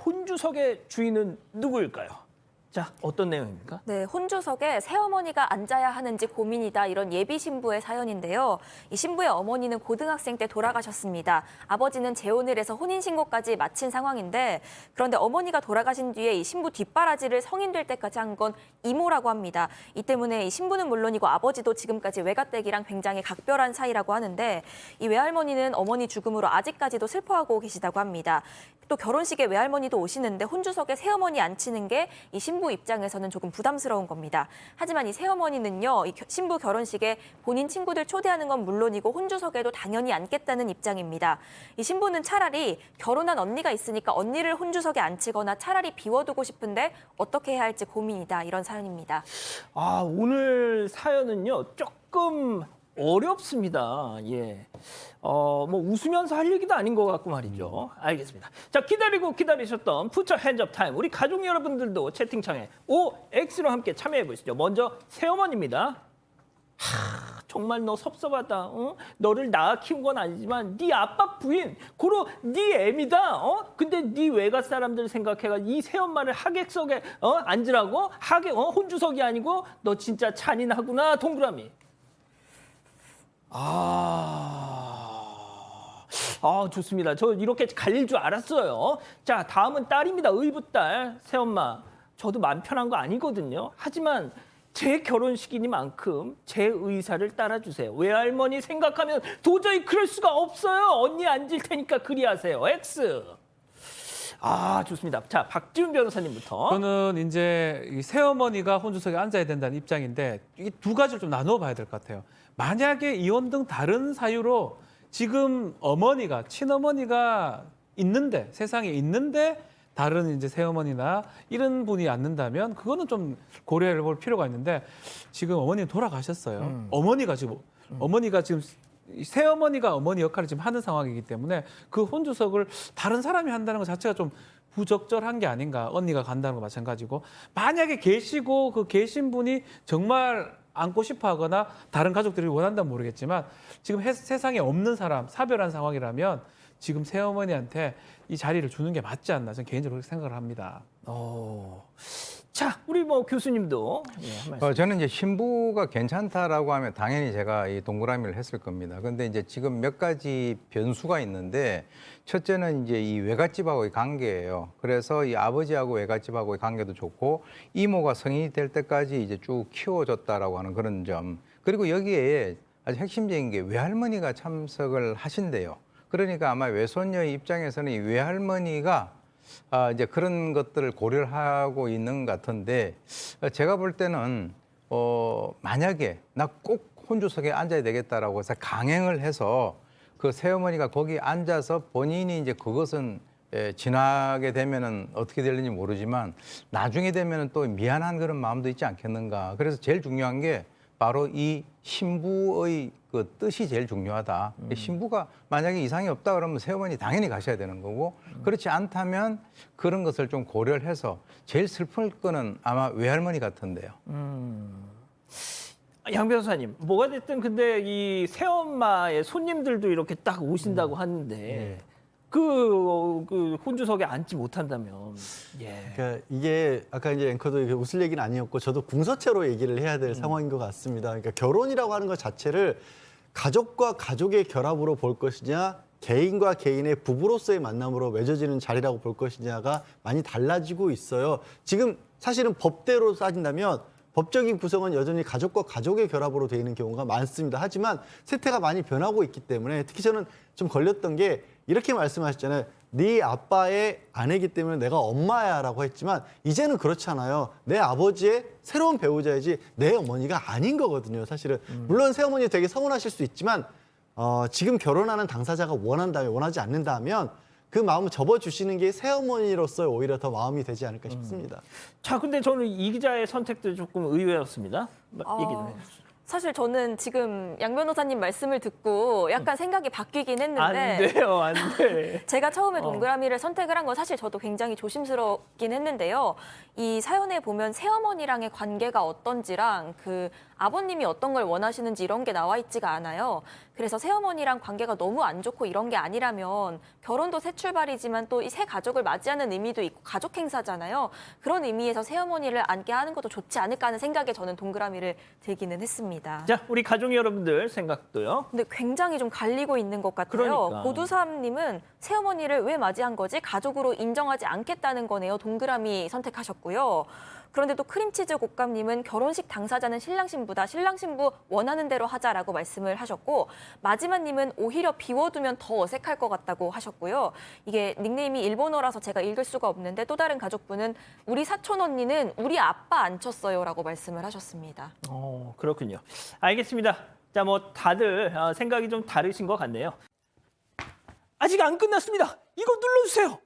혼주석의 주인은 누구일까요? 자, 어떤 내용입니까? 네, 혼주석에 새어머니가 앉아야 하는지 고민이다 이런 예비 신부의 사연인데요. 이 신부의 어머니는 고등학생 때 돌아가셨습니다. 아버지는 재혼을 해서 혼인신고까지 마친 상황인데 그런데 어머니가 돌아가신 뒤에 이 신부 뒷바라지를 성인 될 때까지 한 건 이모라고 합니다. 이 때문에 이 신부는 물론이고 아버지도 지금까지 외가댁이랑 굉장히 각별한 사이라고 하는데 이 외할머니는 어머니 죽음으로 아직까지도 슬퍼하고 계시다고 합니다. 또 결혼식에 외할머니도 오시는데 혼주석에 새어머니 앉히는 게 이 신부 입장에서는 조금 부담스러운 겁니다. 하지만 이 새어머니는요, 이 신부 결혼식에 본인 친구들 초대하는 건 물론이고 혼주석에도 당연히 앉겠다는 입장입니다. 이 신부는 차라리 결혼한 언니가 있으니까 언니를 혼주석에 앉히거나 차라리 비워두고 싶은데 어떻게 해야 할지 고민이다 이런 사연입니다. 오늘 사연은요, 조금 어렵습니다. 예. 뭐 웃으면서 할 얘기도 아닌 것 같고 말이죠. 알겠습니다. 자, 기다리고 기다리셨던 푸처 핸즈업 타임. 우리 가족 여러분들도 채팅창에 OX로 함께 참여해 보시죠. 먼저 새어머니입니다. 정말 너 섭섭하다. 너를 낳아 키운 건 아니지만 네 아빠 부인, 고로 네 애미다. 근데 네 외가 사람들 생각해가 이 새엄마를 하객석에 앉으라고? 혼주석이 아니고 너 진짜 잔인하구나. 동그라미. 좋습니다. 저 이렇게 갈릴 줄 알았어요. 자, 다음은 딸입니다. 의붓딸, 새엄마. 저도 마음 편한 거 아니거든요. 하지만 제 결혼식이니만큼 제 의사를 따라주세요. 외할머니 생각하면 도저히 그럴 수가 없어요. 언니 앉을 테니까 그리하세요. X. 좋습니다. 자, 박지훈 변호사님부터. 저는 이제 이 새어머니가 혼주석에 앉아야 된다는 입장인데 이 두 가지를 좀 나누어 봐야 될 것 같아요. 만약에 이혼 등 다른 사유로 지금 어머니가, 친어머니가 있는데, 세상에 있는데 다른 이제 새어머니나 이런 분이 앉는다면 그거는 좀 고려해 볼 필요가 있는데 지금 어머니는 돌아가셨어요. 어머니가 지금 새어머니가 어머니 역할을 지금 하는 상황이기 때문에 그 혼주석을 다른 사람이 한다는 것 자체가 좀 부적절한 게 아닌가. 언니가 간다는 거 마찬가지고 만약에 계시고 그 계신 분이 정말 앉고 싶어 하거나 다른 가족들이 원한다면 모르겠지만 지금 세상에 없는 사람, 사별한 상황이라면 지금 새어머니한테 이 자리를 주는 게 맞지 않나 저는 개인적으로 그렇게 생각을 합니다. 자, 우리 교수님도 한 말씀. 저는 이제 신부가 괜찮다라고 하면 당연히 제가 이 동그라미를 했을 겁니다. 근데 이제 지금 몇 가지 변수가 있는데 첫째는 이제 이 외갓집하고의 관계예요. 그래서 이 아버지하고 외갓집하고의 관계도 좋고 이모가 성인이 될 때까지 이제 쭉 키워줬다라고 하는 그런 점. 그리고 여기에 아주 핵심적인 게 외할머니가 참석을 하신대요. 그러니까 아마 외손녀의 입장에서는 이 외할머니가 이제 그런 것들을 고려를 하고 있는 것 같은데 제가 볼 때는 만약에 나 꼭 혼주석에 앉아야 되겠다라고 해서 강행을 해서 그 새어머니가 거기 앉아서 본인이 이제 그것은 지나게 되면은 어떻게 될는지 모르지만 나중에 되면은 또 미안한 그런 마음도 있지 않겠는가. 그래서 제일 중요한 게 바로 이 신부의 그 뜻이 제일 중요하다. 신부가 만약에 이상이 없다 그러면 새어머니 당연히 가셔야 되는 거고 그렇지 않다면 그런 것을 좀 고려를 해서 제일 슬플 거는 아마 외할머니 같은데요. 양 변호사님, 뭐가 됐든 근데 이 새엄마의 손님들도 이렇게 딱 오신다고 하는데 그 혼주석에 앉지 못한다면 그러니까 이게 아까 이제 앵커도 이렇게 웃을 얘기는 아니었고 저도 궁서체로 얘기를 해야 될 상황인 것 같습니다. 그러니까 결혼이라고 하는 것 자체를 가족과 가족의 결합으로 볼 것이냐 개인과 개인의 부부로서의 만남으로 맺어지는 자리라고 볼 것이냐가 많이 달라지고 있어요. 지금 사실은 법대로 따진다면 법적인 구성은 여전히 가족과 가족의 결합으로 되어 있는 경우가 많습니다. 하지만 세태가 많이 변하고 있기 때문에 특히 저는 좀 걸렸던 게 이렇게 말씀하셨잖아요. 네 아빠의 아내이기 때문에 내가 엄마야라고 했지만 이제는 그렇잖아요. 내 아버지의 새로운 배우자이지 내 어머니가 아닌 거거든요. 사실은 물론 새어머니 되게 서운하실 수 있지만 지금 결혼하는 당사자가 원한다면 원하지 않는다면 그 마음을 접어주시는 게 새어머니로서 오히려 더 마음이 되지 않을까 싶습니다. 자, 근데 저는 이 기자의 선택도 조금 의외였습니다. 얘기 좀 해주세요. 사실 저는 지금 양 변호사님 말씀을 듣고 약간 생각이 바뀌긴 했는데 안 돼요, 안 돼. 제가 처음에 동그라미를 선택을 한 건 사실 저도 굉장히 조심스럽긴 했는데요. 이 사연에 보면 새어머니랑의 관계가 어떤지랑 그 아버님이 어떤 걸 원하시는지 이런 게 나와 있지가 않아요. 그래서 새어머니랑 관계가 너무 안 좋고 이런 게 아니라면 결혼도 새 출발이지만 또 이 새 가족을 맞이하는 의미도 있고 가족 행사잖아요. 그런 의미에서 새어머니를 앉게 하는 것도 좋지 않을까 하는 생각에 저는 동그라미를 들기는 했습니다. 자, 우리 가족 여러분들 생각도요. 근데 굉장히 좀 갈리고 있는 것 같아요. 그러니까. 고두삼님은 새어머니를 왜 맞이한 거지? 가족으로 인정하지 않겠다는 거네요. 동그라미 선택하셨고요. 그런데 또 크림치즈 곶감님은 결혼식 당사자는 신랑 신부다. 신랑 신부 원하는 대로 하자라고 말씀을 하셨고 마지막님은 오히려 비워두면 더 어색할 것 같다고 하셨고요. 이게 닉네임이 일본어라서 제가 읽을 수가 없는데 또 다른 가족분은 우리 사촌 언니는 우리 아빠 안 쳤어요라고 말씀을 하셨습니다. 그렇군요. 알겠습니다. 자, 뭐 다들 생각이 좀 다르신 것 같네요. 아직 안 끝났습니다. 이거 눌러주세요.